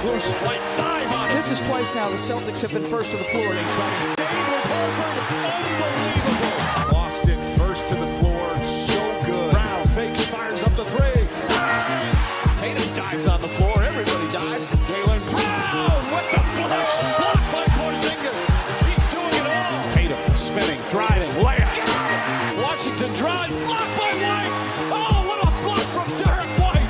Close flight dive on it. This is twice now the Celtics have been first to the floor. Save with Horford. Unbelievable. Boston first to the floor. So good. Brown fakes, fires up the three. Tatum dives on the floor. Everybody dives. Jaylen Brown with the block. Blocked by Porzingis. He's doing it all. Tatum spinning, driving, layup. Washington drives. Blocked by White. Oh, what a block from Derek White.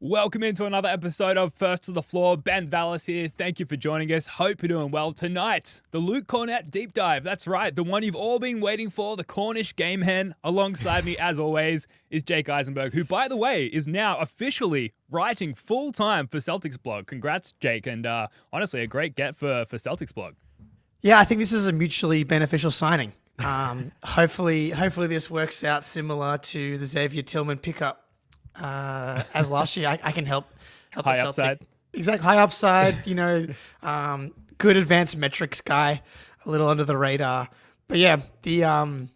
Welcome into another episode of First to the Floor. Ben Vallis here. Thank you for joining us. Hope you're doing well. Tonight, the Luke Kornet deep dive. That's right, the one you've all been waiting for, the Cornish game hen. Alongside me, as always, is Jake Eisenberg, who, by the way, is now officially writing full-time for Celtics blog. Congrats, Jake, and honestly, a great get for Celtics blog. Yeah, I think this is a mutually beneficial signing. Hopefully this works out similar to the Xavier Tillman pickup. As last year, I can help the High Celtic. upside. Exactly, high upside. Good advanced metrics guy, a little under the radar. But yeah, the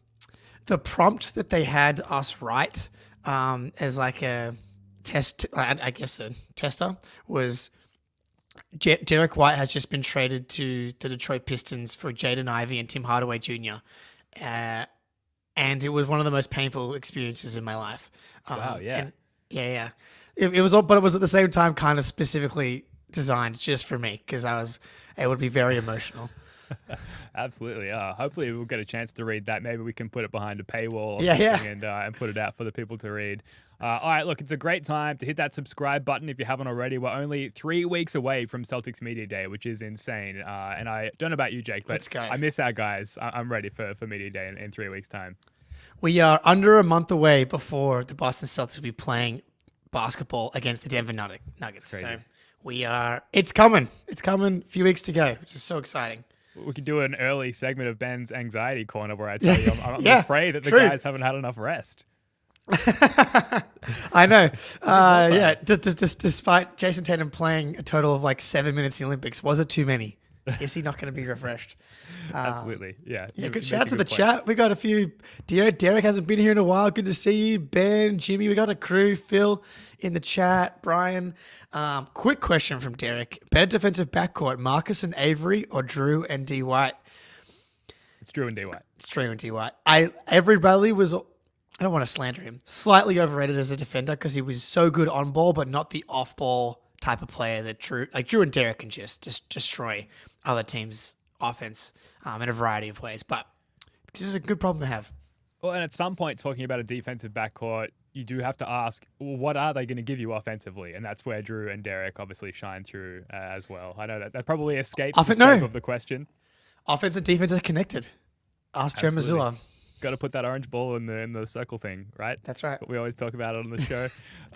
prompt that they had us write as like a test, I guess a tester, was Derek White has just been traded to the Detroit Pistons for Jaden Ivey and Tim Hardaway Jr. And it was one of the most painful experiences in my life. Wow, yeah. Yeah. It was, but it was at the same time kind of specifically designed just for me because it would be very emotional. Absolutely. Hopefully we'll get a chance to read that. Maybe we can put it behind a paywall or something and put it out for the people to read. All right, look, it's a great time to hit that subscribe button if you haven't already. We're only 3 weeks away from Celtics Media Day, which is insane. And I don't know about you, Jake, but Let's go. I miss our guys. I'm ready for Media Day in 3 weeks' time. We are under a month away before the Boston Celtics will be playing basketball against the Denver Nuggets. Crazy. So it's coming. It's coming. A few weeks to go, which is so exciting. We could do an early segment of Ben's anxiety corner where I tell you I'm Yeah, afraid that the true. guys haven't had enough rest. I know. Despite Jason Tatum playing a total of like 7 minutes in the Olympics, was it too many? Is he not going to be refreshed? Absolutely. Yeah. Good shout out to the chat. We got a few. Derek hasn't been here in a while. Good to see you. Ben, Jimmy, we got a crew. Phil in the chat. Brian. Quick question from Derek. Better defensive backcourt, Marcus and Avery or Drew and D. White? It's Drew and D. White. It's Drew and D. White. Avery Bradley was, I don't want to slander him, slightly overrated as a defender because he was so good on ball, but not the off ball type of player that Drew and Derek can just destroy other teams' offense in a variety of ways. But this is a good problem to have. Well, and at some point, talking about a defensive backcourt, you do have to ask, well, what are they going to give you offensively? And that's where Drew and Derek obviously shine through as well. I know that probably escapes the scope of the question. Offense and defense are connected. Ask Joe Mazzulla. Got to put that orange ball in the circle thing, right? That's right. That's what we always talk about on the show.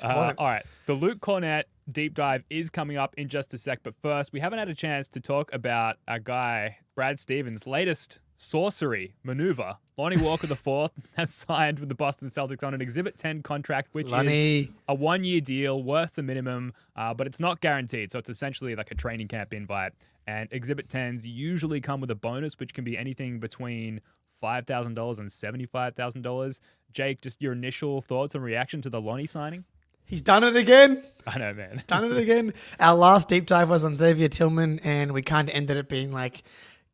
All right. The Luke Kornet deep dive is coming up in just a sec. But first, we haven't had a chance to talk about our guy, Brad Stevens' latest sorcery maneuver. Lonnie Walker IV has signed with the Boston Celtics on an Exhibit 10 contract, which is a 1-year deal worth the minimum, but it's not guaranteed. So it's essentially like a training camp invite. And Exhibit 10s usually come with a bonus, which can be anything between $5,000 and $75,000. Jake, just your initial thoughts and reaction to the Lonnie signing? He's done it again. I know, man. Done it again. Our last deep dive was on Xavier Tillman, and we kind of ended up being like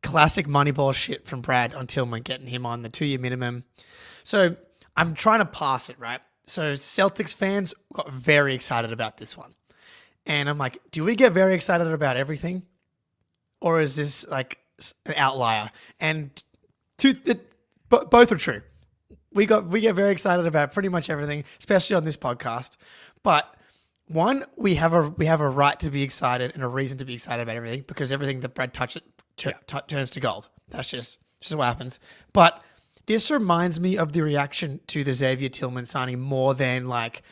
classic Moneyball shit from Brad on Tillman, getting him on the 2-year minimum. So I'm trying to pass it, right? So Celtics fans got very excited about this one. And I'm like, do we get very excited about everything? Or is this like an outlier? And both are true. We get very excited about pretty much everything, especially on this podcast. But one, we have a right to be excited and a reason to be excited about everything because everything that Brad touches turns to gold. That's just what happens. But this reminds me of the reaction to the Xavier Tillman signing more than like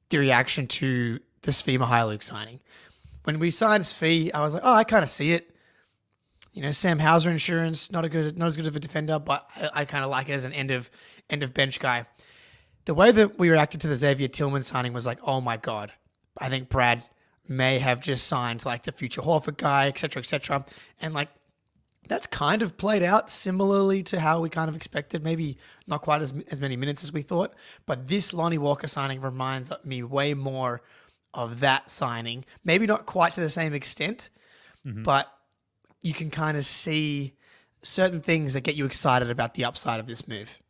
the reaction to the Svi Mykhailiuk signing. When we signed Svi, I was like, oh, I kind of see it. You know, Sam Hauser insurance, not as good of a defender, but I kind of like it as an end of bench guy. The way that we reacted to the Xavier Tillman signing was like, oh my God, I think Brad may have just signed like the future Horford guy, et cetera, et cetera. And like that's kind of played out similarly to how we kind of expected. Maybe not quite as many minutes as we thought, but this Lonnie Walker signing reminds me way more of that signing. Maybe not quite to the same extent, but you can kind of see certain things that get you excited about the upside of this move.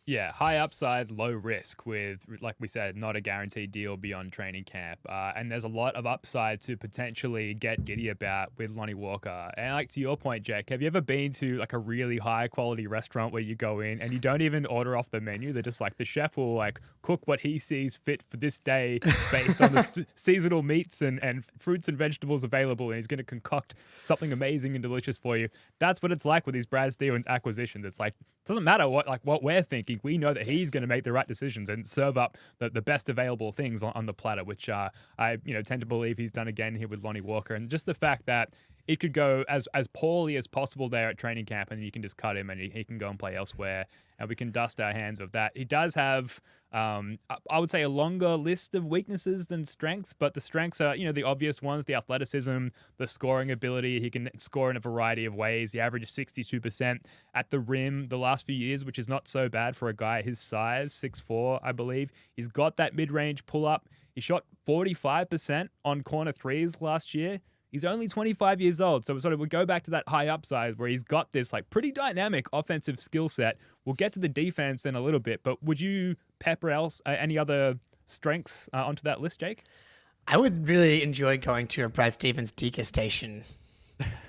Yeah, high upside, low risk with, like we said, not a guaranteed deal beyond training camp. And there's a lot of upside to potentially get giddy about with Lonnie Walker. And like to your point, Jack, have you ever been to like a really high quality restaurant where you go in and you don't even order off the menu? They're just like, the chef will like cook what he sees fit for this day based on the seasonal meats and fruits and vegetables available. And he's going to concoct something amazing and delicious for you. That's what it's like with these Brad Stevens acquisitions. It's like, it doesn't matter what we're thinking. We know that he's going to make the right decisions and serve up the best available things on the platter, which I tend to believe he's done again here with Lonnie Walker. And just the fact that it could go as poorly as possible there at training camp, and you can just cut him and he can go and play elsewhere, and we can dust our hands of that. He does have, I would say, a longer list of weaknesses than strengths, but the strengths are, the obvious ones: the athleticism, the scoring ability. He can score in a variety of ways. He averaged 62% at the rim the last few years, which is not so bad for a guy his size, 6'4", I believe. He's got that mid-range pull-up. He shot 45% on corner threes last year. He's only 25 years old, so we go back to that high upside where he's got this like pretty dynamic offensive skill set. We'll get to the defense in a little bit, but would you pepper any other strengths onto that list, Jake? I would really enjoy going to a Brad Stevens degustation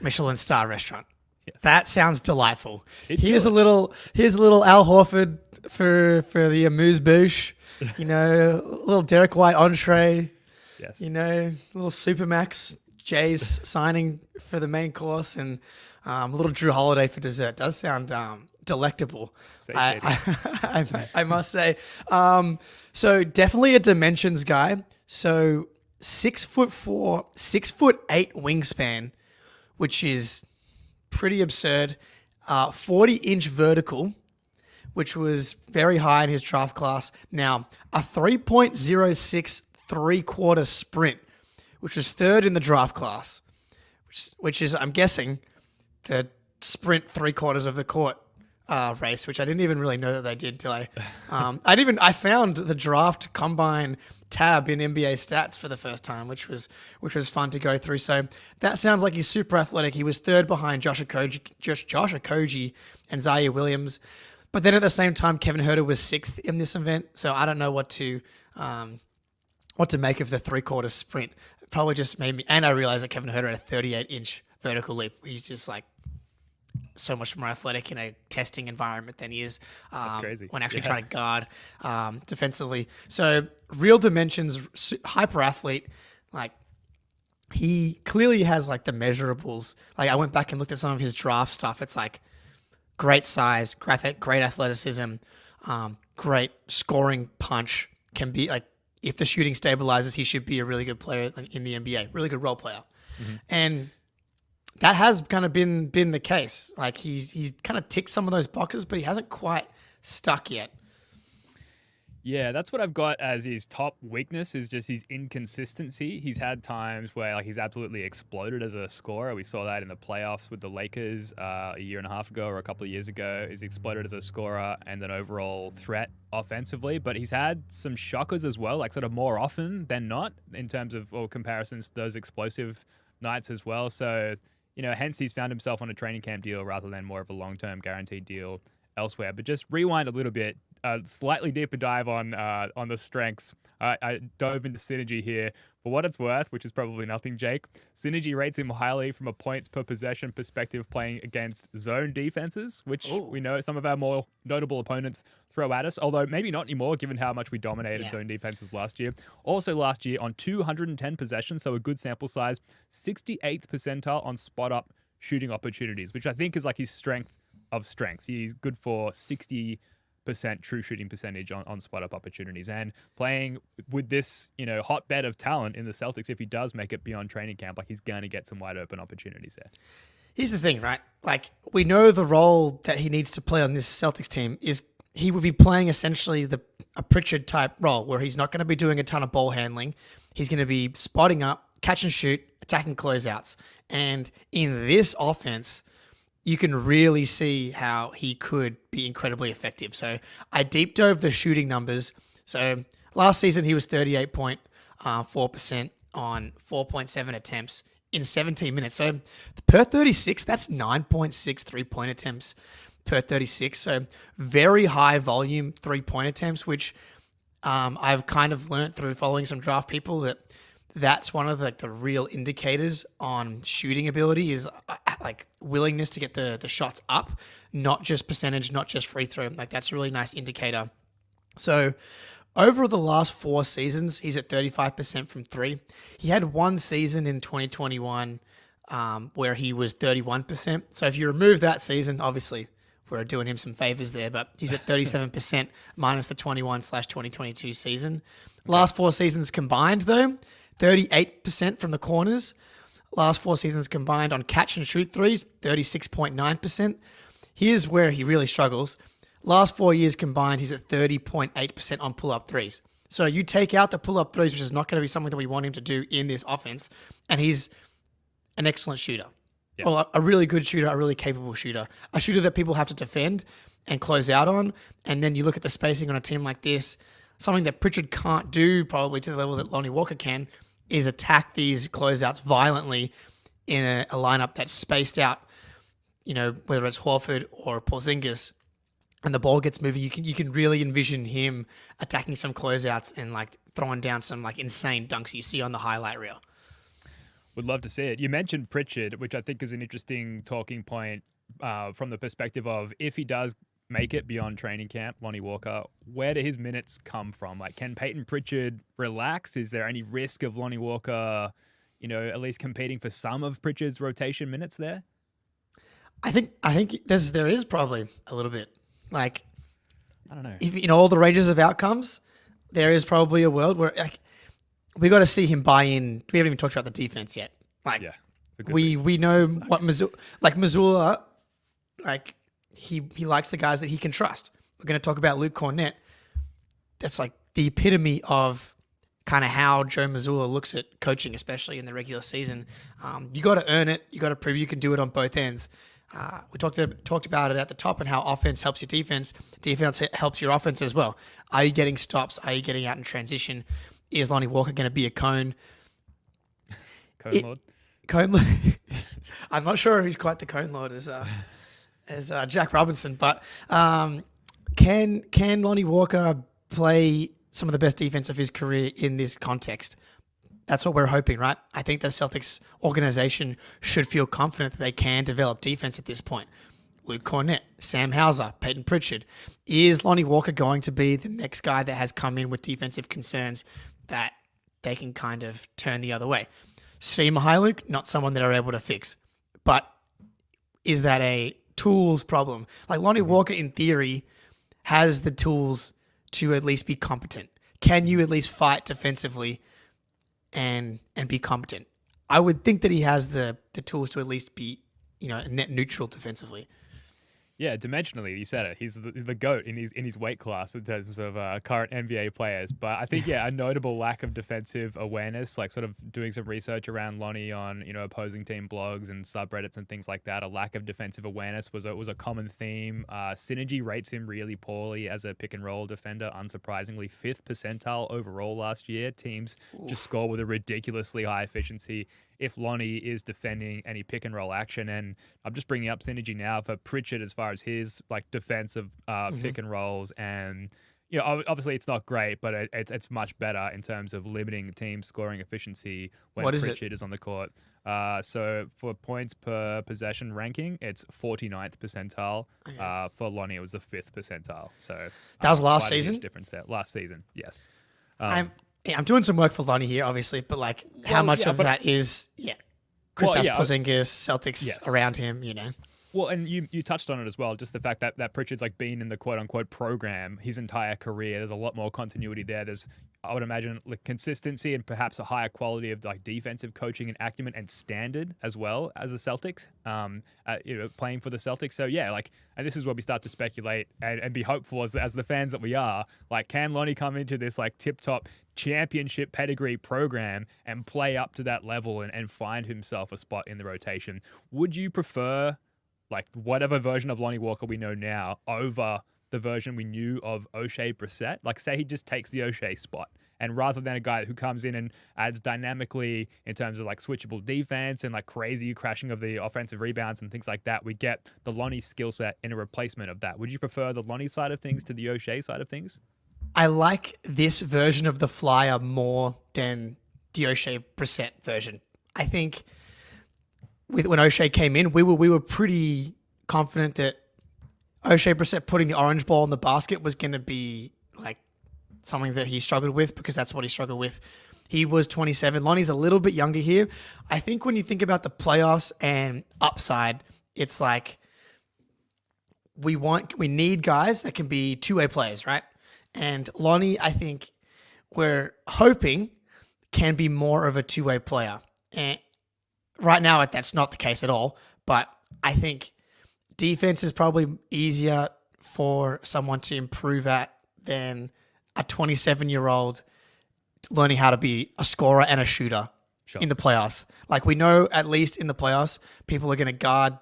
Michelin star restaurant. Yes. That sounds delightful. Here's a little Al Horford for the amuse-bouche. A little Derek White entree. Yes. A little Supermax Jay's signing for the main course, and a little Drew Holiday for dessert. Does sound delectable, I must say. So definitely a dimensions guy. So 6'4", 6'8" wingspan, which is pretty absurd. 40-inch vertical, which was very high in his draft class. Now, a 3.06 three-quarter sprint, which is third in the draft class, which is, I'm guessing, the sprint three-quarters of the court race, which I didn't even really know that they did till I found the draft combine tab in NBA stats for the first time, which was fun to go through. So that sounds like he's super athletic. He was third behind Josh Okogie and Zaire Williams. But then at the same time, Kevin Huerter was sixth in this event. So I don't know what to make of the three-quarter sprint. Probably just made me, and I realized that Kevin Huerter had a 38-inch vertical leap. He's just like so much more athletic in a testing environment than he is That's crazy. when actually trying to guard defensively. So real dimensions, hyper athlete. Like he clearly has like the measurables. Like I went back and looked at some of his draft stuff. It's like great size, great athleticism, great scoring punch. Can be like, if the shooting stabilizes, he should be a really good player in the NBA, really good role player. Mm-hmm. And that has kind of been the case. Like he's kind of ticked some of those boxes, but he hasn't quite stuck yet. Yeah, that's what I've got as his top weakness, is just his inconsistency. He's had times where like he's absolutely exploded as a scorer. We saw that in the playoffs with the Lakers a year and a half ago or a couple of years ago. He's exploded as a scorer and an overall threat offensively, but he's had some shockers as well, like sort of more often than not in terms of comparisons to those explosive nights as well. So, hence he's found himself on a training camp deal rather than more of a long-term guaranteed deal elsewhere. But just rewind a little bit, slightly deeper dive on the strengths. I dove into Synergy here. For what it's worth, which is probably nothing, Jake, Synergy rates him highly from a points per possession perspective playing against zone defenses, which we know some of our more notable opponents throw at us, although maybe not anymore given how much we dominated zone defenses last year. Also last year on 210 possessions, so a good sample size, 68th percentile on spot-up shooting opportunities, which I think is like his strength of strengths. He's good for 60% true shooting percentage on spot-up opportunities. And playing with this, hotbed of talent in the Celtics, if he does make it beyond training camp, like he's going to get some wide-open opportunities there. Here's the thing, right? Like, we know the role that he needs to play on this Celtics team is he would be playing essentially a Pritchard-type role where he's not going to be doing a ton of ball handling. He's going to be spotting up, catch and shoot, attacking closeouts. And in this offense, you can really see how he could be incredibly effective. So I deep dove the shooting numbers. So last season he was 38.4% on 4.7 attempts in 17 minutes. So per 36, that's 9.6 3-point attempts per 36. So very high volume 3-point attempts, which I've kind of learned through following some draft people that's one of the real indicators on shooting ability is like willingness to get the shots up, not just percentage, not just free throw. Like that's a really nice indicator. So over the last 4 seasons, he's at 35% from 3. He had one season in 2021 where he was 31%. So if you remove that season, obviously we're doing him some favors there, but he's at 37% minus the 21/2022 season. Okay. Last 4 seasons combined, though, 38% from the corners. Last 4 seasons combined on catch and shoot threes, 36.9%. Here's where he really struggles. Last 4 years combined, he's at 30.8% on pull-up threes. So you take out the pull-up threes, which is not going to be something that we want him to do in this offense, and he's an excellent shooter. Yeah. Well, a really good shooter, a really capable shooter. A shooter that people have to defend and close out on. And then you look at the spacing on a team like this, something that Pritchard can't do probably to the level that Lonnie Walker can, is attack these closeouts violently in a lineup that's spaced out, whether it's Horford or Porzingis, and the ball gets moving. You can really envision him attacking some closeouts and like throwing down some like insane dunks you see on the highlight reel. Would love to see it. You mentioned Pritchard, which I think is an interesting talking point from the perspective of if he does make it beyond training camp, Lonnie Walker, where do his minutes come from? Like, can Peyton Pritchard relax? Is there any risk of Lonnie Walker, at least competing for some of Pritchard's rotation minutes there? I think there is probably a little bit. Like, I don't know. If all the ranges of outcomes, there is probably a world where like we got to see him buy in. We haven't even talked about the defense yet. Like, yeah, we know what Missoula, like he likes the guys that he can trust. We're going to talk about Luke Kornet. That's like the epitome of kind of how Joe Missoula looks at coaching, especially in the regular season. You got to earn it. You got to prove you can do it on both ends. We talked about it at the top and how offense helps your defense. Defense helps your offense as well. Are you getting stops? Are you getting out in transition? Is Lonnie Walker going to be a cone? Cone Lord? Cone Lord. I'm not sure if he's quite the cone Lord as Jack Robinson, but can Lonnie Walker play some of the best defense of his career in this context? That's what we're hoping, right? I think the Celtics organization should feel confident that they can develop defense at this point. Luke Kornet, Sam Hauser, Peyton Pritchard. Is Lonnie Walker going to be the next guy that has come in with defensive concerns that they can kind of turn the other way? Svi Mykhailiuk, not someone that are able to fix. But is that a tools problem? Like Lonnie Walker, in theory, has the tools to at least be competent. Can you at least fight defensively and be competent? I would think that he has the tools to at least be, net neutral defensively. Yeah, dimensionally, you said it. He's the GOAT in his weight class in terms of current NBA players. But I think, a notable lack of defensive awareness, like sort of doing some research around Lonnie on, opposing team blogs and subreddits and things like that. A lack of defensive awareness was a common theme. Synergy rates him really poorly as a pick and roll defender, unsurprisingly. 5th percentile overall last year. Teams just score with a ridiculously high efficiency if Lonnie is defending any pick and roll action. And I'm just bringing up synergy now for Pritchard as far as his like defensive pick and rolls. And obviously it's not great, but it's much better in terms of limiting team scoring efficiency when Pritchard is on the court. So for points per possession ranking, it's 49th percentile. Okay. For Lonnie, it was the 5th percentile. So that was last season. Difference there. Last season, yes. I'm doing some work for Lonnie here, obviously, but like how much of that is Kristaps Porzingis, Celtics around him, Well, and you touched on it as well, just the fact that Pritchard's like been in the quote-unquote program his entire career. There's a lot more continuity there. There's, I would imagine, like consistency and perhaps a higher quality of like defensive coaching and acumen and standard as well as the Celtics, playing for the Celtics. So and this is where we start to speculate and be hopeful as the fans that we are. Like, can Lonnie come into this like tip-top championship pedigree program and play up to that level and find himself a spot in the rotation? Would you prefer like whatever version of Lonnie Walker we know now over the version we knew of O'Shea Brissett? Like, say he just takes the O'Shea spot, and rather than a guy who comes in and adds dynamically in terms of like switchable defense and like crazy crashing of the offensive rebounds and things like that, we get the Lonnie skill set in a replacement of that. Would you prefer the Lonnie side of things to the O'Shea side of things? I like this version of the Flyer more than the O'Shea Brissett version. I think when O'Shea came in, we were pretty confident that O'Shea Brissett putting the orange ball in the basket was going to be like something that he struggled with, because that's what he struggled with. He was 27. Lonnie's a little bit younger here. I think when you think about the playoffs and upside, it's like we need guys that can be two-way players, right? And Lonnie, I think we're hoping can be more of a two-way player. And right now, that's not the case at all. But I think defense is probably easier for someone to improve at than a 27-year-old learning how to be a scorer and a shooter in the playoffs. Like, we know at least in the playoffs, people are going to guard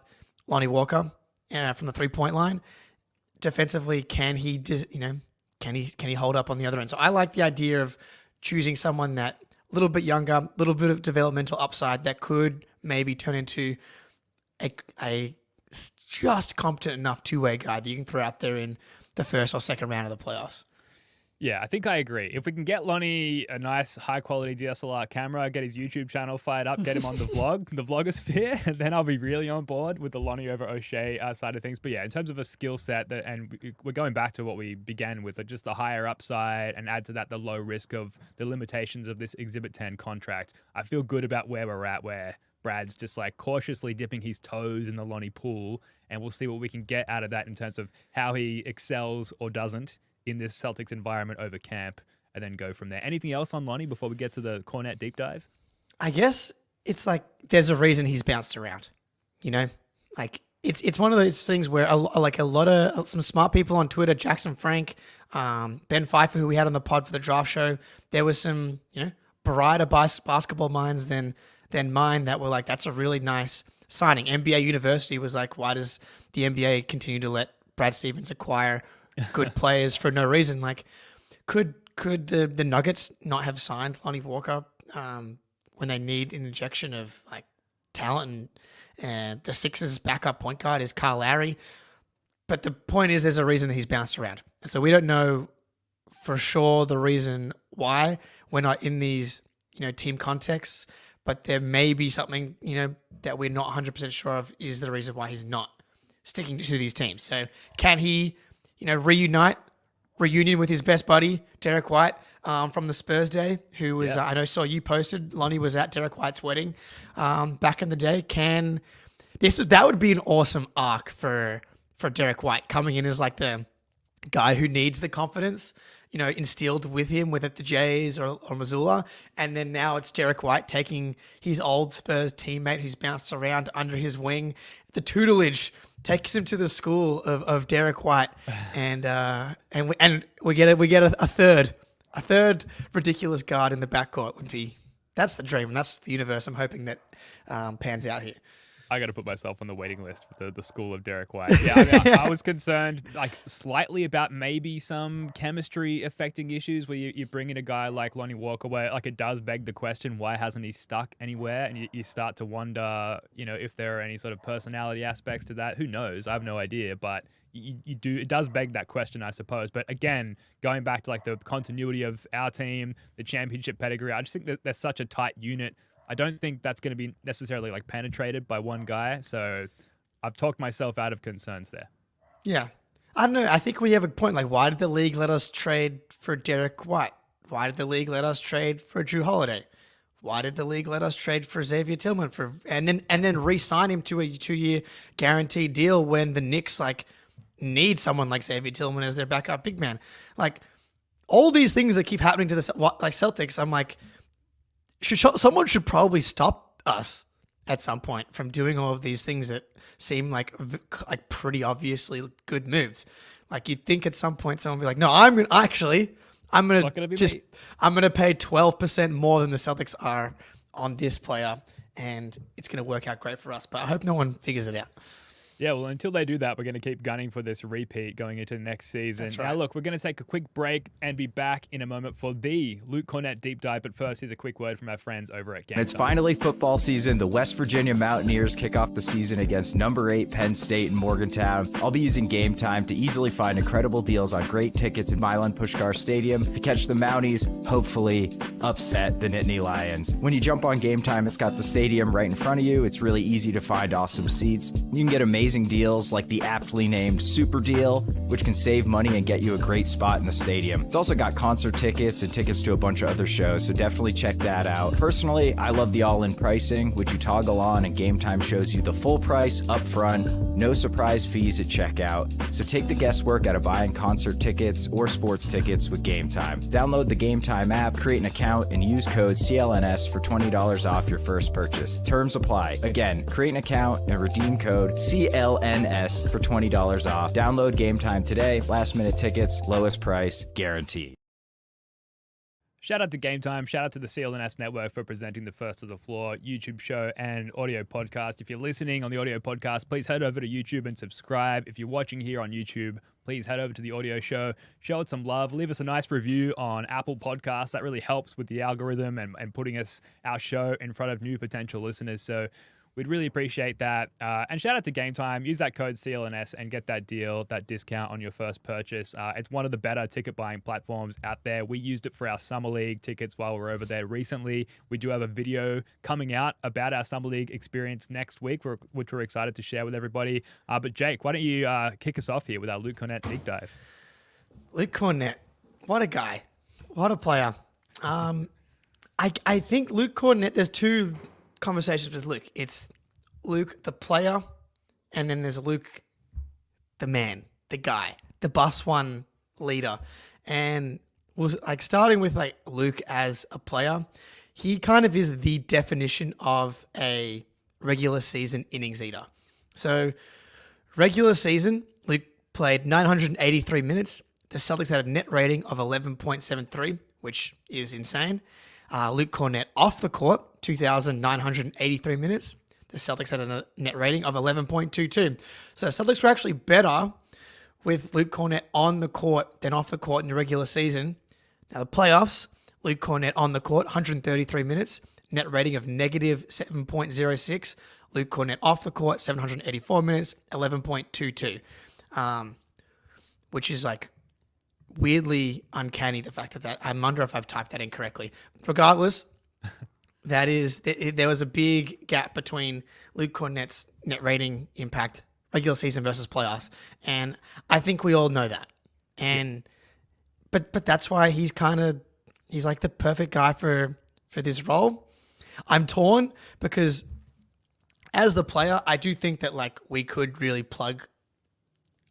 Lonnie Walker from the three-point line. Defensively, can he just, can he hold up on the other end? So I like the idea of choosing someone that a little bit younger, a little bit of developmental upside that could maybe turn into a just competent enough two-way guy that you can throw out there in the first or second round of the playoffs. Yeah, I think I agree. If we can get Lonnie a nice high-quality DSLR camera, get his YouTube channel fired up, get him on the the vlogosphere, then I'll be really on board with the Lonnie over O'Shea side of things. But yeah, in terms of a skill set, and we're going back to what we began with, just the higher upside, and add to that the low risk of the limitations of this Exhibit 10 contract, I feel good about where we're at, where Brad's just like cautiously dipping his toes in the Lonnie pool, and we'll see what we can get out of that in terms of how he excels or doesn't in this Celtics environment over camp, and then go from there. Anything else on Lonnie before we get to the Kornet deep dive? I guess it's like there's a reason he's bounced around, Like, it's one of those things where some smart people on Twitter, Jackson Frank, Ben Pfeiffer, who we had on the pod for the draft show, there was some, brighter basketball minds than mine that were like, that's a really nice signing. NBA University was like, why does the NBA continue to let Brad Stevens acquire good players for no reason? Like, could the Nuggets not have signed Lonnie Walker when they need an injection of like talent? And the Sixers' backup point guard is Kyle Lowry. But the point is, there's a reason that he's bounced around. So we don't know for sure the reason why we're not in these team contexts. But there may be something that we're not 100% sure of is the reason why he's not sticking to these teams. So can he reunion with his best buddy, Derek White, from the Spurs day, who was, I know, saw you posted, Lonnie was at Derek White's wedding back in the day. That would be an awesome arc for Derek White, coming in as like the guy who needs the confidence, instilled with him with the Jays or Missoula. And then now it's Derek White taking his old Spurs teammate who's bounced around under his wing. The tutelage takes him to the school of Derek White, and we get a third ridiculous guard in the backcourt. That's the dream. That's the universe I'm hoping that pans out here. I got to put myself on the waiting list for the school of Derek White. Yeah, I was concerned like slightly about maybe some chemistry affecting issues where you bring in a guy like Lonnie Walker, where like it does beg the question, why hasn't he stuck anywhere? And you start to wonder, if there are any sort of personality aspects to that. Who knows? I have no idea, but it does beg that question, I suppose. But again, going back to like the continuity of our team, the championship pedigree, I just think that they're such a tight unit. I don't think that's going to be necessarily like penetrated by one guy. So I've talked myself out of concerns there. Yeah. I don't know. I think we have a point. Like, why did the league let us trade for Derek White? Why did the league let us trade for Drew Holiday? Why did the league let us trade for Xavier Tillman and then re-sign him to a 2-year guaranteed deal when the Knicks like need someone like Xavier Tillman as their backup big man? Like, all these things that keep happening to the Celtics, I'm like, someone should probably stop us at some point from doing all of these things that seem like pretty obviously good moves. Like, you'd think at some point someone would be like, no, I'm going to pay 12% more than the Celtics are on this player, and it's going to work out great for us. But I hope no one figures it out. Yeah, well, until they do that, we're going to keep gunning for this repeat going into next season. That's Now, right. look, we're going to take a quick break and be back in a moment for the Luke Kornet deep dive. But first, here's a quick word from our friends over at Game It's Time. finally football season. The West Virginia Mountaineers kick off the season against number 8 Penn State in Morgantown. I'll be using Game Time to easily find incredible deals on great tickets in Milan Puskar Stadium to catch the Mounties, hopefully upset the Nittany Lions. When you jump on Game Time, it's got the stadium right in front of you. It's really easy to find awesome seats. You can get amazing deals like the aptly named Super Deal, which can save money and get you a great spot in the stadium. It's also got concert tickets and tickets to a bunch of other shows, so definitely check that out. Personally, I love the all-in pricing, which you toggle on and Game Time shows you the full price up front, no surprise fees at checkout. So take the guesswork out of buying concert tickets or sports tickets with Game Time. Download the Game Time app, create an account, and use code CLNS for $20 off your first purchase. Terms apply. Again, create an account and redeem code CLNS for $20 off. Download Game Time today. Last minute tickets, lowest price, guaranteed. Shout out to Game Time. Shout out to the CLNS Network for presenting the First to the Floor YouTube show and audio podcast. If you're listening on the audio podcast, please head over to YouTube and subscribe. If you're watching here on YouTube, please head over to the audio show. Show it some love. Leave us a nice review on Apple Podcasts. That really helps with the algorithm and putting our show in front of new potential listeners. So we'd really appreciate that. And shout out to Game Time. Use that code CLNS and get that deal, that discount on your first purchase. It's one of the better ticket buying platforms out there. We used it for our Summer League tickets while we were over there recently. We do have a video coming out about our Summer League experience next week, which we're excited to share with everybody. But Jake, why don't you kick us off here with our Luke Kornet deep dive? Luke Kornet, what a guy. What a player. I think Luke Kornet, there's two conversations with Luke. It's Luke, the player, and then there's Luke, the man, the guy, the bus one leader. And was like starting with like Luke as a player, he kind of is the definition of a regular season innings eater. So regular season, Luke played 983 minutes. The Celtics had a net rating of 11.73, which is insane. Luke Kornet off the court, 2,983 minutes. The Celtics had a net rating of 11.22. So the Celtics were actually better with Luke Kornet on the court than off the court in the regular season. Now the playoffs, Luke Kornet on the court, 133 minutes, net rating of negative 7.06. Luke Kornet off the court, 784 minutes, 11.22. Which is like weirdly uncanny, the fact that I wonder if I've typed that incorrectly. Regardless, there was a big gap between Luke Kornet's net rating impact, regular season versus playoffs, and I think we all know that. And but that's why he's like the perfect guy for this role. I'm torn because as the player, I do think that like we could really plug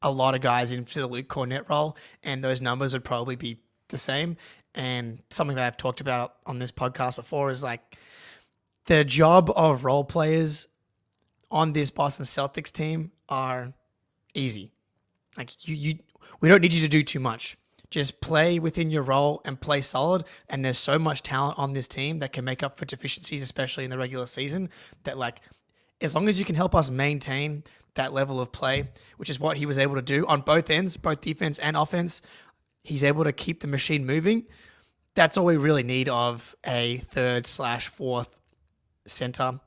a lot of guys into the Luke Kornet role, and those numbers would probably be the same. And something that I've talked about on this podcast before is like the job of role players on this Boston Celtics team are easy. Like we don't need you to do too much. Just play within your role and play solid. And there's so much talent on this team that can make up for deficiencies, especially in the regular season, that like as long as you can help us maintain that level of play, which is what he was able to do on both ends, both defense and offense. He's able to keep the machine moving. That's all we really need of a 3rd/4th center,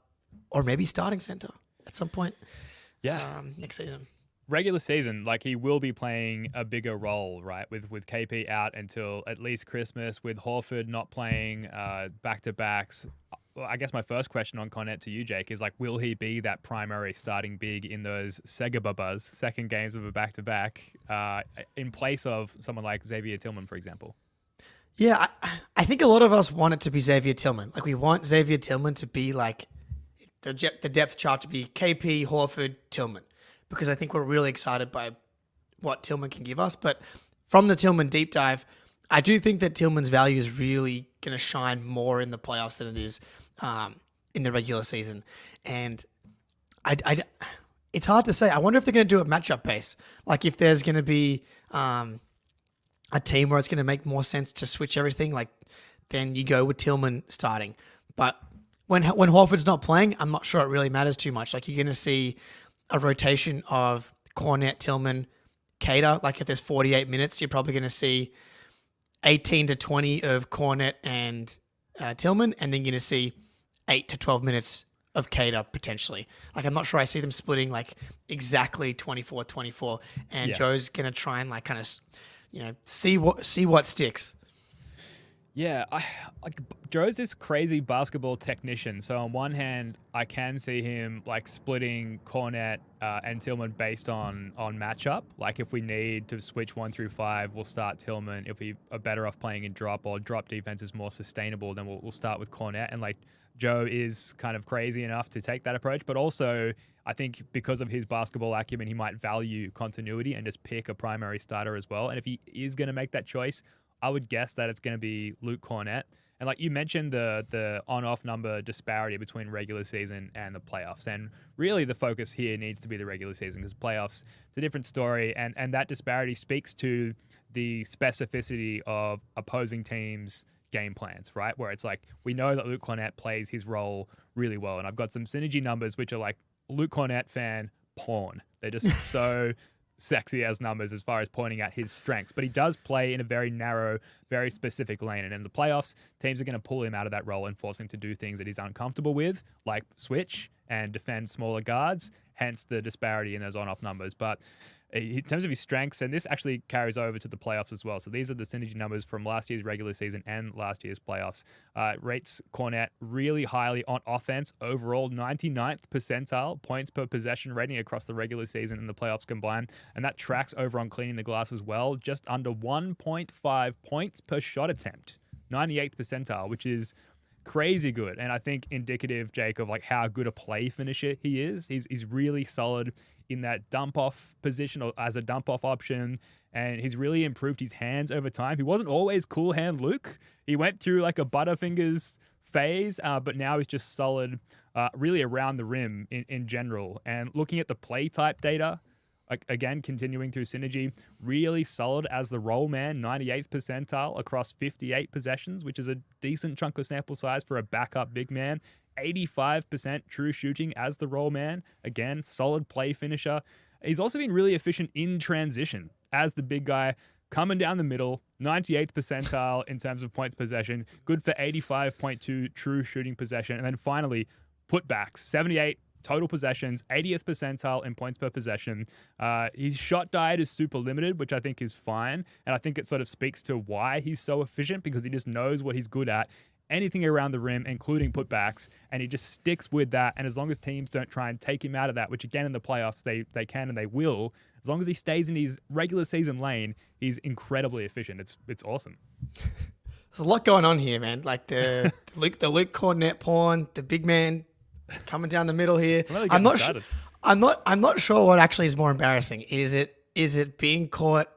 or maybe starting center at some point. Next season. Regular season, like he will be playing a bigger role, right? With KP out until at least Christmas, with Horford not playing back-to-backs. I guess my first question on Kornet to you, Jake, is like, will he be that primary starting big in those Sega second games of a back-to-back in place of someone like Xavier Tillman, for example? Yeah, I think a lot of us want it to be Xavier Tillman. Like we want Xavier Tillman to be like the depth chart to be KP, Horford, Tillman, because I think we're really excited by what Tillman can give us. But from the Tillman deep dive, I do think that Tillman's value is really going to shine more in the playoffs than it is in the regular season. And it's hard to say. I wonder if they're going to do it matchup based. Like if there's going to be a team where it's going to make more sense to switch everything, like then you go with Tillman starting. But when Horford's not playing, I'm not sure it really matters too much. Like you're going to see a rotation of Kornet, Tillman, Cater. Like if there's 48 minutes, you're probably going to see 18 to 20 of Kornet and Tillman, and then you're going to see 8 to 12 minutes of Cater potentially. Like I'm not sure I see them splitting like exactly 24-24, and Joe's going to try and like kind of, see what sticks. Yeah, Joe's this crazy basketball technician. So on one hand, I can see him like splitting Kornet and Tillman based on matchup. Like if we need to switch 1 through 5, we'll start Tillman. If we are better off playing in drop or drop defense is more sustainable, then we'll start with Kornet. And like Joe is kind of crazy enough to take that approach, but also I think because of his basketball acumen, he might value continuity and just pick a primary starter as well. And if he is going to make that choice, I would guess that it's going to be Luke Kornet. And like you mentioned, the on-off number disparity between regular season and the playoffs. And really the focus here needs to be the regular season because playoffs, it's a different story. And that disparity speaks to the specificity of opposing teams' game plans, right? Where it's like, we know that Luke Kornet plays his role really well. And I've got some synergy numbers, which are like Luke Kornet fan porn. They're just so sexy as numbers as far as pointing out his strengths, but he does play in a very narrow, very specific lane. And in the playoffs, teams are going to pull him out of that role and force him to do things that he's uncomfortable with, like switch and defend smaller guards, hence the disparity in those on-off numbers. But in terms of his strengths, and this actually carries over to the playoffs as well. So these are the synergy numbers from last year's regular season and last year's playoffs. Rates Kornet really highly on offense. Overall, 99th percentile points per possession rating across the regular season and the playoffs combined. And that tracks over on cleaning the glass as well. Just under 1.5 points per shot attempt. 98th percentile, which is crazy good. And I think indicative, Jake, of like how good a play finisher he is. He's really solid in that dump-off position or as a dump-off option, and he's really improved his hands over time. He wasn't always cool-hand Luke. He went through like a Butterfingers phase, but now he's just solid really around the rim in general. And looking at the play type data, again, continuing through synergy, really solid as the roll man, 98th percentile across 58 possessions, which is a decent chunk of sample size for a backup big man. 85% true shooting as the roll man. Again, solid play finisher. He's also been really efficient in transition as the big guy coming down the middle, 98th percentile in terms of points possession, good for 85.2 true shooting possession. And then finally, putbacks, 78 total possessions, 80th percentile in points per possession. His shot diet is super limited, which I think is fine. And I think it sort of speaks to why he's so efficient, because he just knows what he's good at. Anything around the rim, including putbacks, and he just sticks with that. And as long as teams don't try and take him out of that, which again in the playoffs they can and they will, as long as he stays in his regular season lane, he's incredibly efficient. It's awesome. There's a lot going on here, man. Like the Luke Kornet porn, the big man coming down the middle here. I'm not sure what actually is more embarrassing. Is it being caught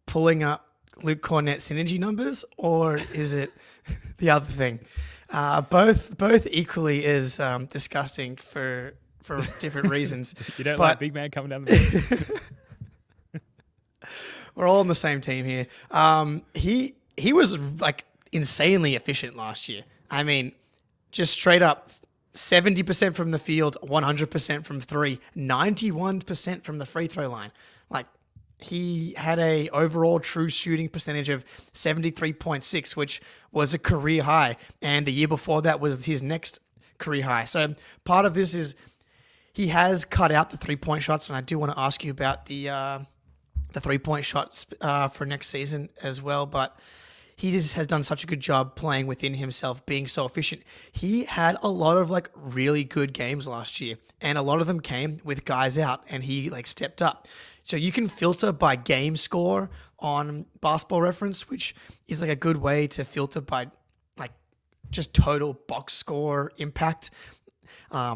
pulling up Luke Kornet synergy numbers, or is it the other thing? Both equally is disgusting for different reasons. You don't like big man coming down the middle? We're all on the same team here. He was like insanely efficient last year. I mean, just straight up 70% from the field, 100% from three, 91% from the free throw line. Like, he had a overall true shooting percentage of 73.6, which was a career high. And the year before that was his next career high. So part of this is he has cut out the 3-point shots. And I do want to ask you about the 3-point shots for next season as well. But he just has done such a good job playing within himself, being so efficient. He had a lot of like really good games last year, and a lot of them came with guys out, and he like stepped up. So you can filter by game score on Basketball Reference, which is like a good way to filter by like just total box score impact.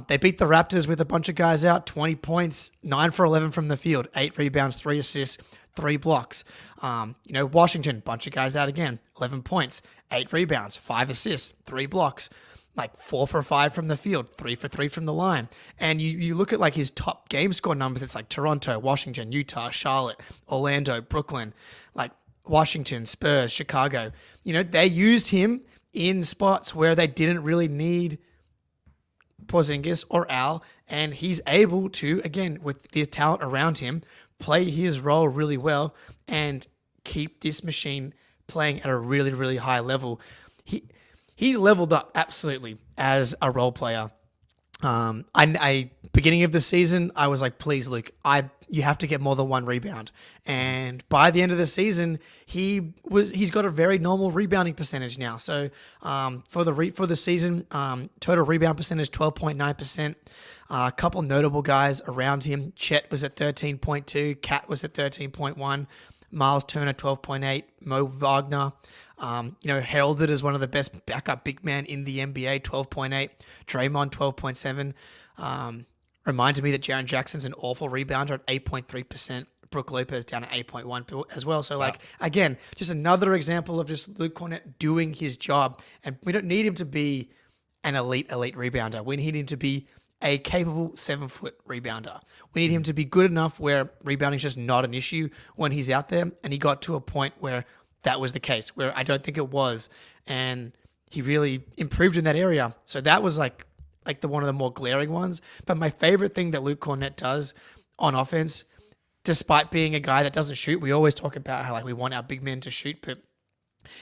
They beat the Raptors with a bunch of guys out, 20 points, 9 for 11 from the field, 8 rebounds, 3 assists, 3 blocks. Washington, bunch of guys out again, 11 points, 8 rebounds, 5 assists, 3 blocks, like 4 for 5 from the field, 3 for 3 from the line. And you look at like his top game score numbers, it's like Toronto, Washington, Utah, Charlotte, Orlando, Brooklyn, like Washington, Spurs, Chicago. They used him in spots where they didn't really need Porzingis or Al, and he's able to, again, with the talent around him, play his role really well and keep this machine playing at a really, really high level. He leveled up absolutely as a role player. I beginning of the season, I was like, please, Luke, you have to get more than one rebound. And by the end of the season, he's got a very normal rebounding percentage now. So for the season, total rebound percentage 12.9%. A couple notable guys around him. Chet was at 13.2. Kat was at 13.1. Miles Turner 12.8. Mo Wagner, heralded as one of the best backup big man in the NBA, 12.8. Draymond 12.7. Reminded me that Jaren Jackson's an awful rebounder at 8.3%. Brook Lopez down at 8.1 as well. So, again, just another example of just Luke Kornet doing his job. And we don't need him to be an elite rebounder. We need him to be a capable 7-foot rebounder. We need him to be good enough where rebounding is just not an issue when he's out there. And he got to a point where that was the case, where I don't think it was. And he really improved in that area. So that was like one of the more glaring ones. But my favorite thing that Luke Kornet does on offense, despite being a guy that doesn't shoot, we always talk about how we want our big men to shoot, but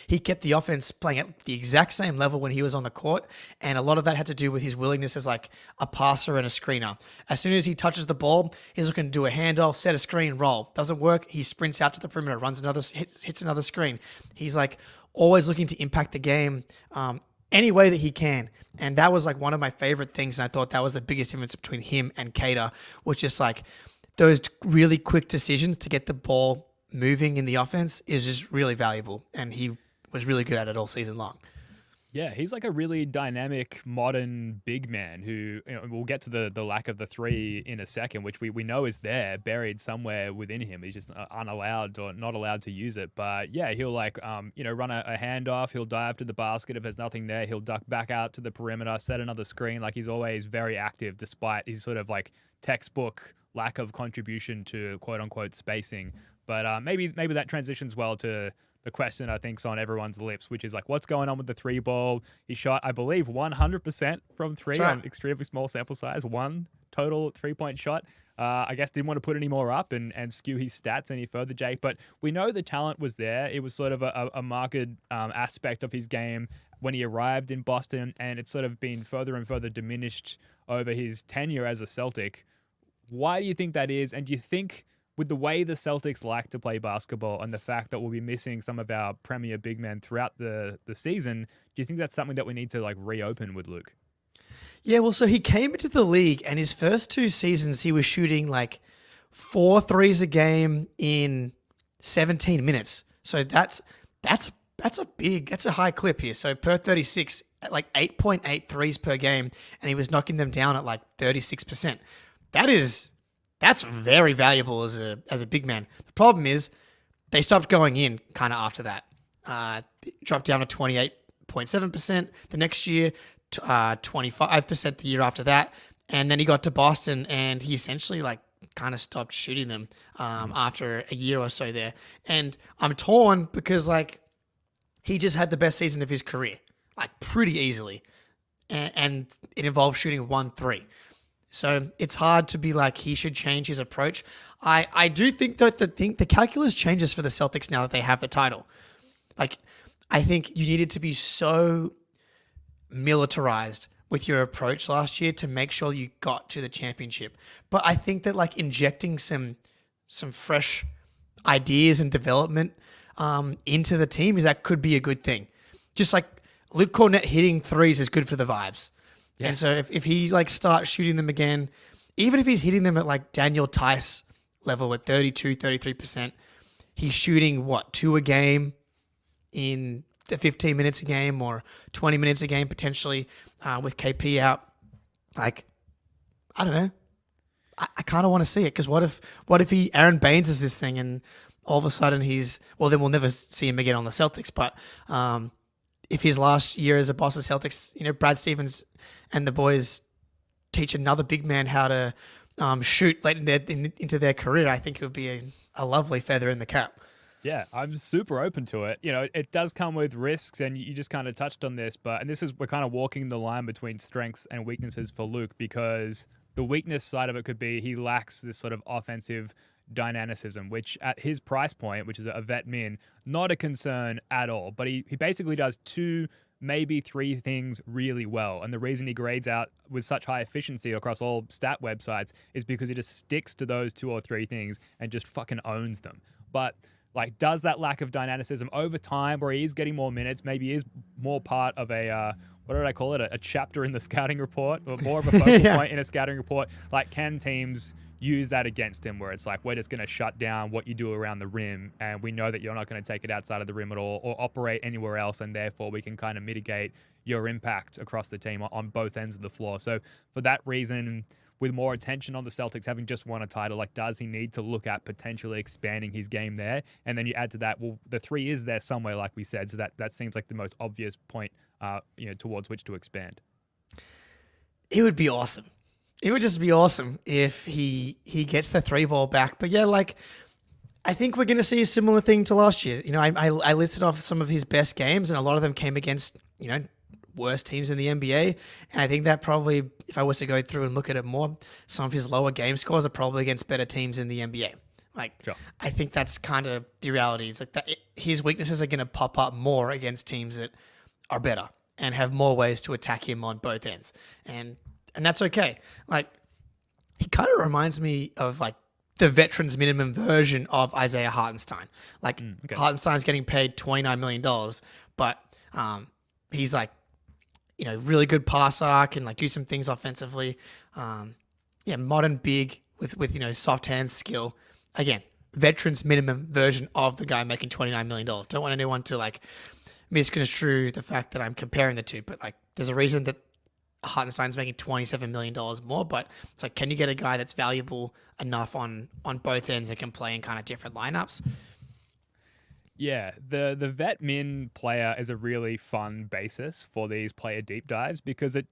he kept the offense playing at the exact same level when he was on the court, and a lot of that had to do with his willingness as a passer and a screener. As soon as he touches the ball, he's looking to do a handoff, set a screen, roll. Doesn't work, he sprints out to the perimeter, hits another screen. He's always looking to impact the game any way that he can, and that was one of my favorite things, and I thought that was the biggest difference between him and Cater, was just those really quick decisions to get the ball moving in the offense is just really valuable, and he was really good at it all season long. Yeah, he's a really dynamic, modern big man who, we'll get to the lack of the three in a second, which we know is there, buried somewhere within him. He's just unallowed or not allowed to use it. But yeah, he'll run a handoff. He'll dive to the basket if there's nothing there. He'll duck back out to the perimeter, set another screen. He's always very active, despite his sort of textbook lack of contribution to quote unquote spacing. But maybe that transitions well to the question I think's on everyone's lips, which is what's going on with the three ball? He shot, I believe, 100% from three on extremely small sample size, one total 3-point shot. I guess didn't want to put any more up and skew his stats any further, Jake. But we know the talent was there. It was sort of a marked aspect of his game when he arrived in Boston, and it's sort of been further and further diminished over his tenure as a Celtic. Why do you think that is? And do you think, with the way the Celtics like to play basketball and the fact that we'll be missing some of our premier big men throughout the season, do you think that's something that we need to reopen with Luke? Yeah, well, so he came into the league, and his first 2 seasons, he was shooting 4 threes a game in 17 minutes. So that's a high clip here. So per 36, at 8.8 threes per game, and he was knocking them down at 36%. That's very valuable as a big man. The problem is they stopped going in kind of after that. Dropped down to 28.7% the next year, 25% the year after that. And then he got to Boston, and he essentially kind of stopped shooting them after a year or so there. And I'm torn because he just had the best season of his career, pretty easily. And it involved shooting 1-3. So it's hard to be he should change his approach. I do think that the calculus changes for the Celtics now that they have the title. I think you needed to be so militarized with your approach last year to make sure you got to the championship. But I think that injecting some fresh ideas and development into the team that could be a good thing. Just Luke Kornet hitting threes is good for the vibes. Yeah. And so if he starts shooting them again, even if he's hitting them at Daniel Tice level at 32, 33%, he's shooting 2 a game in the 15 minutes a game or 20 minutes a game potentially with KP out. I don't know. I kind of want to see it, because what if he Aaron Baines is this thing and all of a sudden then we'll never see him again on the Celtics. But if his last year as a Boston Celtics, Brad Stevens and the boys teach another big man how to shoot late into their career, I think it would be a lovely feather in the cap. Yeah, I'm super open to it. It does come with risks, and you just kind of touched on this, we're kind of walking the line between strengths and weaknesses for Luke, because the weakness side of it could be he lacks this sort of offensive dynamicism, which at his price point, which is a vet min, not a concern at all. But he basically does 2, maybe 3 things really well. And the reason he grades out with such high efficiency across all stat websites is because he just sticks to those 2 or 3 things and just fucking owns them. But does that lack of dynamicism over time, where he is getting more minutes, maybe he is more part of a, what did I call it? A chapter in the scouting report, or more of a focal point in a scouting report? Can teams use that against him, where it's we're just going to shut down what you do around the rim, and we know that you're not going to take it outside of the rim at all or operate anywhere else, and therefore we can kind of mitigate your impact across the team on both ends of the floor. So for that reason, with more attention on the Celtics having just won a title, does he need to look at potentially expanding his game there? And then you add to that, well, the 3 is there somewhere, like we said, so that seems like the most obvious point, towards which to expand. It would be awesome. It would just be awesome if he gets the 3 ball back. But yeah, I think we're going to see a similar thing to last year. I listed off some of his best games, and a lot of them came against, worst teams in the NBA. And I think that probably, if I was to go through and look at it more, some of his lower game scores are probably against better teams in the NBA. Sure. I think that's kind of the reality. It's his weaknesses are going to pop up more against teams that are better and have more ways to attack him on both ends. And that's okay. He kind of reminds me of the veterans minimum version of Isaiah Hartenstein. Okay. Hartenstein's getting paid $29 million, but he's really good passer, can do some things offensively. Modern big with soft hands skill. Again, veterans minimum version of the guy making $29 million. Don't want anyone to misconstrue the fact that I'm comparing the two, but there's a reason that Hartenstein's making $27 million more, but it's can you get a guy that's valuable enough on both ends and can play in kind of different lineups? Yeah, the vet min player is a really fun basis for these player deep dives, because it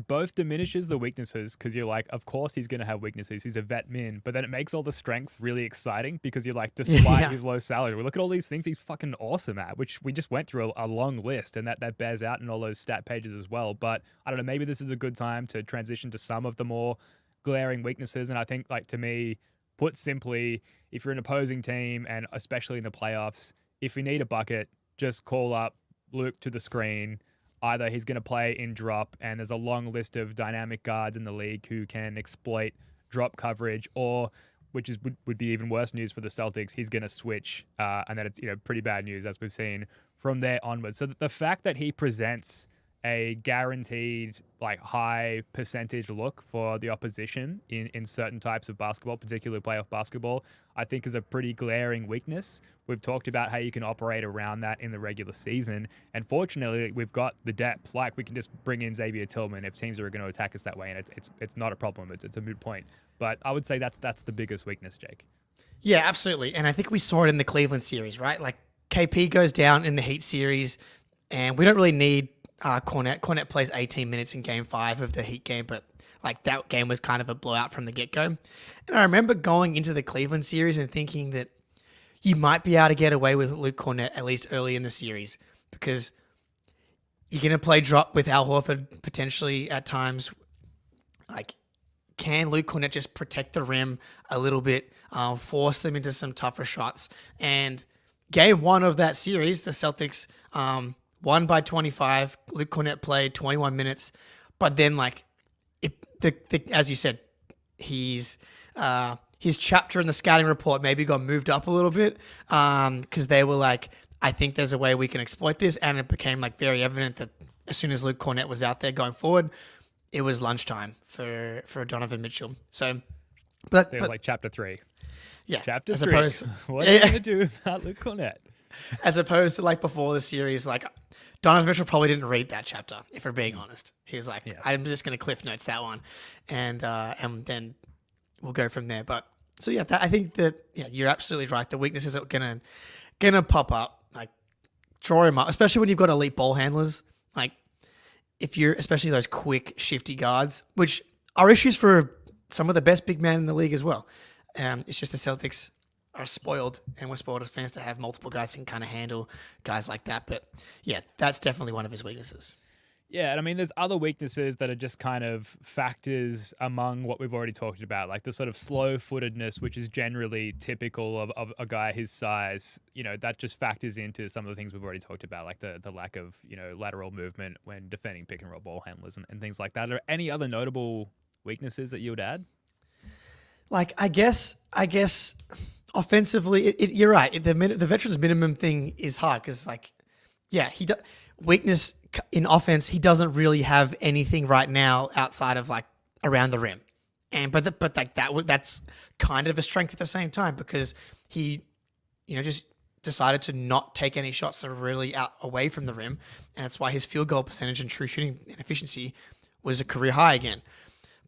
both diminishes the weaknesses, because you're of course he's going to have weaknesses. He's a vet min, but then it makes all the strengths really exciting, because you're despite his low salary, we look at all these things he's fucking awesome at, which we just went through a long list, and that bears out in all those stat pages as well. But I don't know, maybe this is a good time to transition to some of the more glaring weaknesses. And I think, to me, put simply, if you're an opposing team, and especially in the playoffs, if you need a bucket, just call up Luke to the screen. Either he's going to play in drop, and there's a long list of dynamic guards in the league who can exploit drop coverage, or, which would be even worse news for the Celtics, he's going to switch, and that it's pretty bad news, as we've seen from there onwards. So the fact that he presents a guaranteed high percentage look for the opposition in certain types of basketball, particularly playoff basketball, I think is a pretty glaring weakness. We've talked about how you can operate around that in the regular season, and fortunately we've got the depth. We can just bring in Xavier Tillman if teams are going to attack us that way, and it's not a problem. It's a moot point. But I would say that's the biggest weakness, Jake. Yeah, absolutely. And I think we saw it in the Cleveland series, right? KP goes down in the Heat series, and we don't really need Kornet. Kornet plays 18 minutes in Game 5 of the Heat game, but that game was kind of a blowout from the get-go. And I remember going into the Cleveland series and thinking that you might be able to get away with Luke Kornet at least early in the series, because you're going to play drop with Al Horford potentially at times. Can Luke Kornet just protect the rim a little bit, force them into some tougher shots? And Game 1 of that series, the Celtics won by 25. Luke Kornet played 21 minutes, but then as you said, his chapter in the scouting report maybe got moved up a little bit, because they were I think there's a way we can exploit this, and it became very evident that as soon as Luke Kornet was out there going forward, it was lunchtime for Donovan Mitchell. So it was chapter 3. Yeah, chapter as 3. Opposed, what are you going to do about Luke Kornet? As opposed to before the series, Donovan Mitchell probably didn't read that chapter, if we're being honest. He was I'm just going to cliff notes that one, and then we'll go from there. But so yeah, I think that you're absolutely right. The weaknesses are gonna pop up. Draw him up, especially when you've got elite ball handlers. If you're especially those quick, shifty guards, which are issues for some of the best big men in the league as well. It's just the Celtics are spoiled, and we're spoiled as fans to have multiple guys who can kind of handle guys like that. But yeah, that's definitely one of his weaknesses. Yeah, and I mean, there's other weaknesses that are just kind of factors among what we've already talked about, like the sort of slow-footedness, which is generally typical of a guy his size. You know, that just factors into some of the things we've already talked about, like the lack of, you know, lateral movement when defending pick-and-roll ball handlers and things like that. Are there any other notable weaknesses that you would add? Like, I guess offensively, you're right. The veterans minimum thing is hard because, like, yeah, weakness in offense, he doesn't really have anything right now outside of like around the rim, but that's kind of a strength at the same time because he, you know, just decided to not take any shots that are really out away from the rim, and that's why his field goal percentage and true shooting and efficiency was a career high again.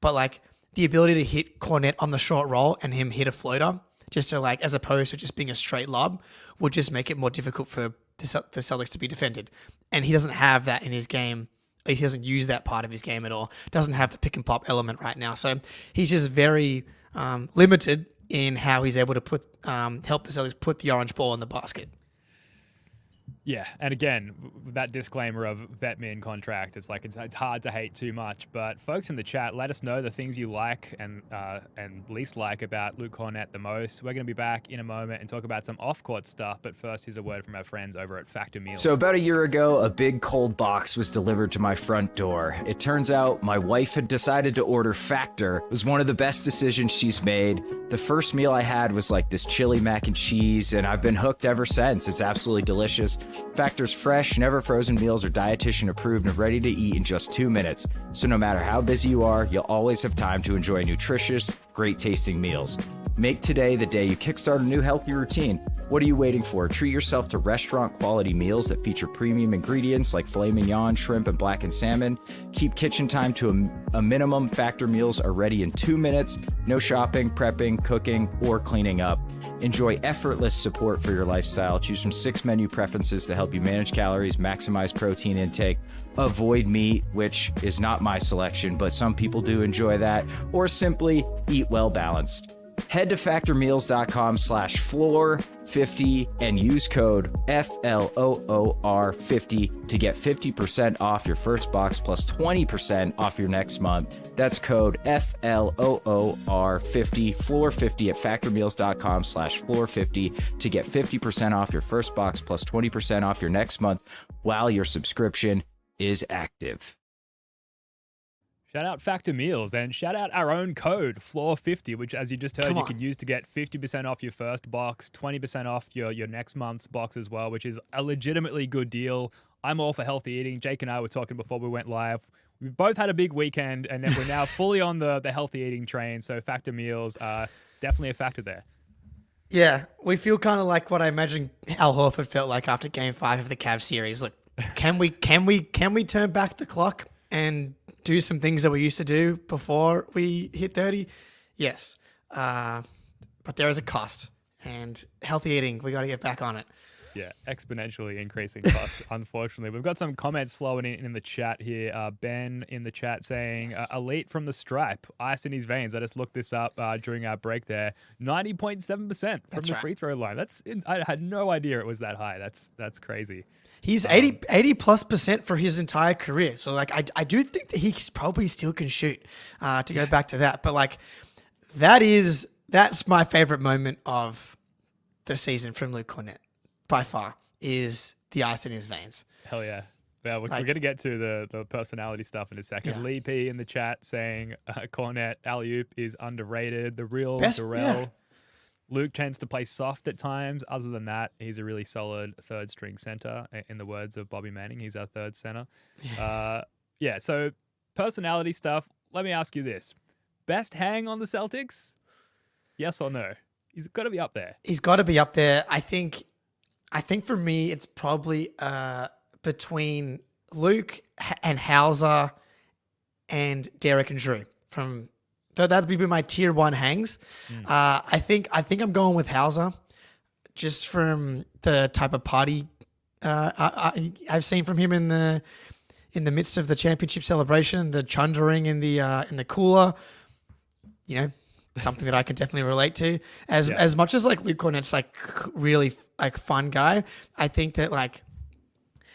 But like the ability to hit Kornet on the short roll and him hit a floater, just to like as opposed to just being a straight lob, would just make it more difficult for the Celtics to be defended. And he doesn't have that in his game. He doesn't use that part of his game at all. Doesn't have the pick and pop element right now. So he's just very limited in how he's able to help the Celtics put the orange ball in the basket. Yeah, and again, that disclaimer of vet min contract, it's like it's hard to hate too much. But folks in the chat, let us know the things you like and least like about Luke Kornet the most. We're going to be back in a moment and talk about some off-court stuff. But first, here's a word from our friends over at Factor Meals. So about a year ago, a big cold box was delivered to my front door. It turns out my wife had decided to order Factor. It was one of the best decisions she's made. The first meal I had was like this chili mac and cheese, and I've been hooked ever since. It's absolutely delicious. Factor's fresh, never frozen meals are dietitian approved and ready to eat in just 2 minutes. So no matter how busy you are, you'll always have time to enjoy nutritious, great tasting meals. Make today the day you kickstart a new healthy routine. What are you waiting for? Treat yourself to restaurant-quality meals that feature premium ingredients like filet mignon, shrimp, and blackened salmon. Keep kitchen time to a minimum. Factor meals are ready in 2 minutes. No shopping, prepping, cooking, or cleaning up. Enjoy effortless support for your lifestyle. Choose from 6 menu preferences to help you manage calories, maximize protein intake, avoid meat, which is not my selection, but some people do enjoy that, or simply eat well balanced. Head to factormeals.com/floor50 and use code FLOOR50 to get 50% off your first box plus 20% off your next month. That's code FLOOR50, floor50 at factormeals.com/floor50 to get 50% off your first box plus 20% off your next month while your subscription is active. Shout out Factor Meals and shout out our own code, FLOOR50, which, as you just heard, you can use to get 50% off your first box, 20% off your next month's box as well, which is a legitimately good deal. I'm all for healthy eating. Jake and I were talking before we went live. We both had a big weekend, and then we're now fully on the healthy eating train, so Factor Meals are definitely a factor there. Yeah, we feel kind of like what I imagine Al Horford felt like after Game 5 of the Cavs series. Look, can we turn back the clock and do some things that we used to do before we hit 30? Yes. But there is a cost, and healthy eating, we got to get back on it. Yeah, exponentially increasing cost, unfortunately. We've got some comments flowing in the chat here. Ben in the chat saying, elite from the stripe, ice in his veins. I just looked this up during our break there. 90.7% from the free throw line. I had no idea it was that high. That's crazy. He's 80+% for his entire career. So like I do think that he probably still can shoot, to go back to that. But like that's my favorite moment of the season from Luke Kornet by far, is the ice in his veins. Hell yeah. Well, we're going to get to the personality stuff in a second. Yeah. Lee P in the chat saying Kornet alley-oop is underrated. The real Darrell. Yeah. Luke tends to play soft at times. Other than that, he's a really solid third-string center. In the words of Bobby Manning, he's our third center. Yeah. So personality stuff. Let me ask you this: best hang on the Celtics? Yes or no? He's got to be up there. He's got to be up there. I think for me, it's probably between Luke and Hauser and Derek and Drew. That'd be my tier 1 hangs. I think I'm going with Hauser, just from the type of party I've seen from him in the midst of the championship celebration, the chundering in the cooler. You know, something that I can definitely relate to. As much as like Luke Kornet's like really like fun guy, I think that like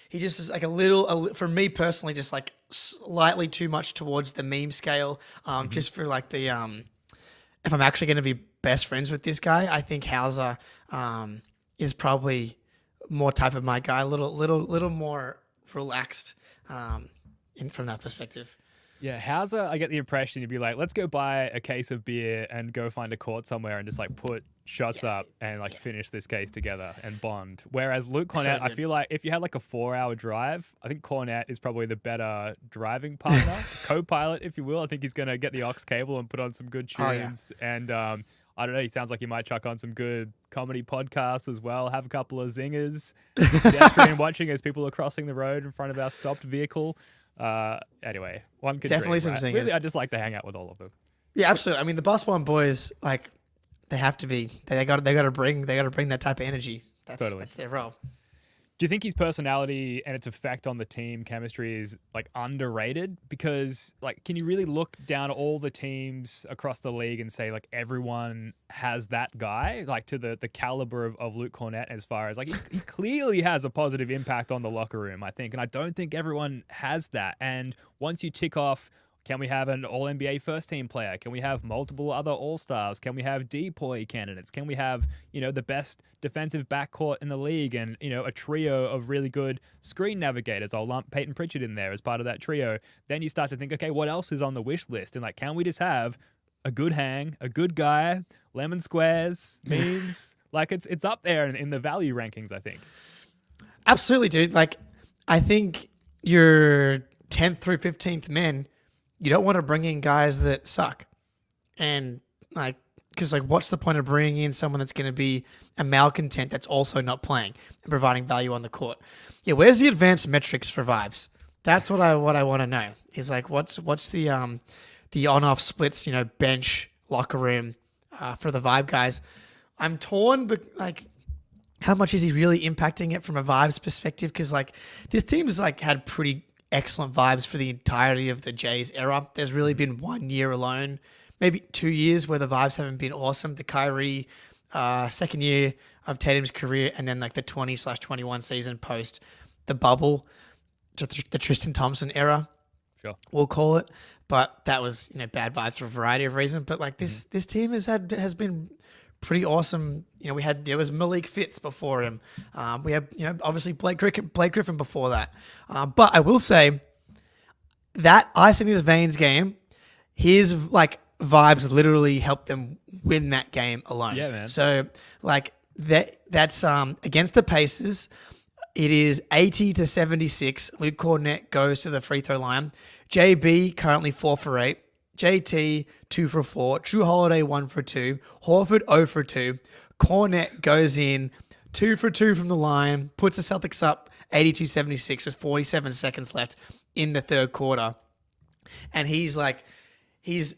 he just is like a little, for me personally, just like slightly too much towards the meme scale. Just for like the if I'm actually going to be best friends with this guy, I think Hauser is probably more type of my guy, a little more relaxed from that perspective. Yeah, Hauser, I get the impression you'd be like, let's go buy a case of beer and go find a court somewhere and just like put shots up and like finish this case together and bond. Whereas Luke Kornet, I feel like if you had like a 4-hour drive, I think Kornet is probably the better driving partner, co-pilot, if you will. I think he's going to get the aux cable and put on some good tunes. And I don't know, he sounds like he might chuck on some good comedy podcasts as well, have a couple of zingers, pedestrian watching as people are crossing the road in front of our stopped vehicle. Anyway, one could definitely dream, some right? zingers. Really, I just like to hang out with all of them. Yeah, absolutely. I mean, the Boss One boys, like, they have to be. They got to bring that type of energy. That's their role. Do you think his personality and its effect on the team chemistry is like underrated? Because like, can you really look down at all the teams across the league and say like everyone has that guy, like to the caliber of Luke Kornet, as far as like he clearly has a positive impact on the locker room, I think. And I don't think everyone has that. And once you tick off, can we have an All-NBA first-team player? Can we have multiple other All-Stars? Can we have DPOY candidates? Can we have, the best defensive backcourt in the league and, a trio of really good screen navigators? I'll lump Peyton Pritchard in there as part of that trio. Then you start to think, okay, what else is on the wish list? And like, can we just have a good hang, a good guy, lemon squares, memes? Like it's up there in the value rankings, I think. Absolutely, dude. Like, I think your 10th through 15th men, you don't want to bring in guys that suck. And like, because like, what's the point of bringing in someone that's going to be a malcontent that's also not playing and providing value on the court? Yeah, where's the advanced metrics for vibes? That's what I want to know. Is like, what's the on-off splits, bench, locker room for the vibe guys? I'm torn, but like, how much is he really impacting it from a vibes perspective? Because like, this team's like had pretty excellent vibes for the entirety of the Jays era. There's really been 1 year alone, maybe 2 years where the vibes haven't been awesome. The Kyrie second year of Tatum's career, and then like the 20/21 season post the bubble, the Tristan Thompson era, sure, we'll call it. But that was bad vibes for a variety of reasons. But like this team has been pretty awesome. There was Malik Fitz before him. We had, obviously Blake Griffin before that. But I will say that ice in his veins game, his like vibes literally helped them win that game alone. Yeah, man. So like that's against the Pacers. It is 80-76. Luke Kornet goes to the free throw line. JB currently 4 for 8. JT 2 for 4, True Holiday 1 for 2, Horford 0 for 2, Kornet goes in 2 for 2 from the line, puts the Celtics up 82-76 with 47 seconds left in the third quarter. And he's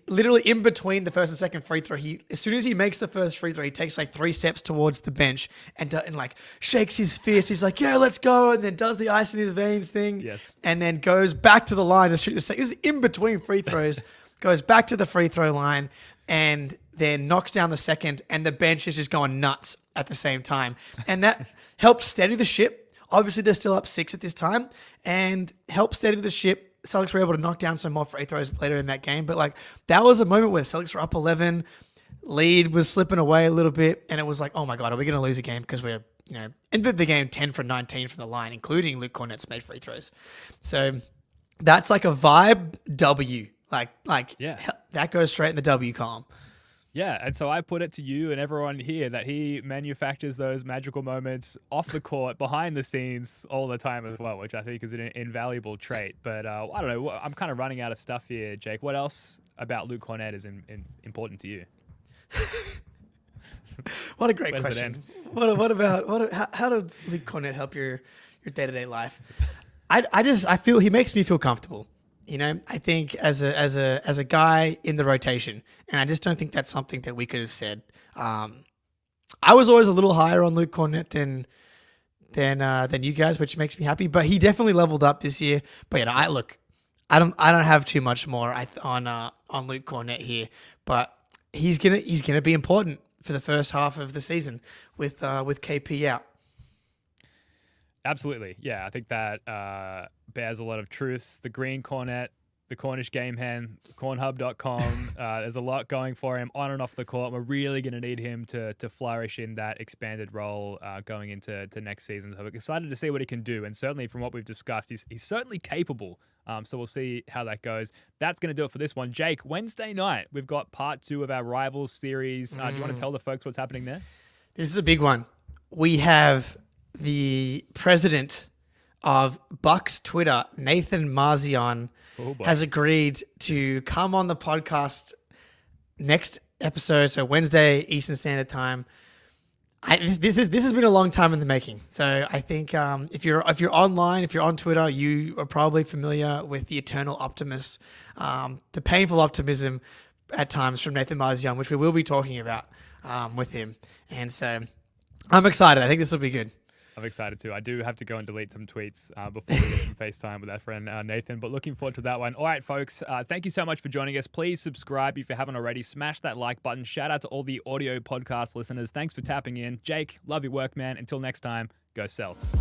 literally in between the first and second free throw. As soon as he makes the first free throw, he takes like 3 steps towards the bench and like shakes his fist. He's like, yeah, let's go. And then does the ice in his veins thing. Yes. And then goes back to the line to shoot the second. This is in between free throws. Goes back to the free throw line and then knocks down the second, and the bench is just going nuts at the same time. And that helped steady the ship. Obviously, they're still up 6 at this time, and helped steady the ship. Celtics were able to knock down some more free throws later in that game. But like, that was a moment where the Celtics were up 11, lead was slipping away a little bit, and it was like, oh my God, are we going to lose a game? Because we're, ended the game 10 for 19 from the line, including Luke Kornet's made free throws. So that's like a vibe W. Like that goes straight in the W column. Yeah, and so I put it to you and everyone here that he manufactures those magical moments off the court, behind the scenes all the time as well, which I think is an invaluable trait. But I don't know, I'm kind of running out of stuff here, Jake. What else about Luke Kornet is important to you? What a great question. How does Luke Kornet help your day-to-day life? I feel he makes me feel comfortable. I think as a guy in the rotation, and I just don't think that's something that we could have said. I was always a little higher on Luke Kornet than you guys, which makes me happy. But he definitely leveled up this year. But I don't have too much more on Luke Kornet here. But he's gonna be important for the first half of the season with KP out. Absolutely. Yeah, I think that bears a lot of truth. The Green Kornet, the Cornish Game Hen, cornhub.com. There's a lot going for him on and off the court. We're really going to need him to flourish in that expanded role going into next season. So we're excited to see what he can do. And certainly from what we've discussed, he's certainly capable. So we'll see how that goes. That's going to do it for this one. Jake, Wednesday night, we've got part 2 of our Rivals series. Do you want to tell the folks what's happening there? This is a big one. We have the president of Bucks Twitter, Nathan Marzion, has agreed to come on the podcast next episode, so Wednesday Eastern Standard Time. This has been a long time in the making. So I think if you're online, if you're on Twitter, you are probably familiar with the eternal optimist, the painful optimism at times from Nathan Marzion, which we will be talking about with him. And so I'm excited. I think this will be good. I'm excited too. I do have to go and delete some tweets before we get some FaceTime with our friend Nathan, but looking forward to that one. All right, folks, thank you so much for joining us. Please subscribe if you haven't already. Smash that like button. Shout out to all the audio podcast listeners. Thanks for tapping in. Jake, love your work, man. Until next time, go Celts.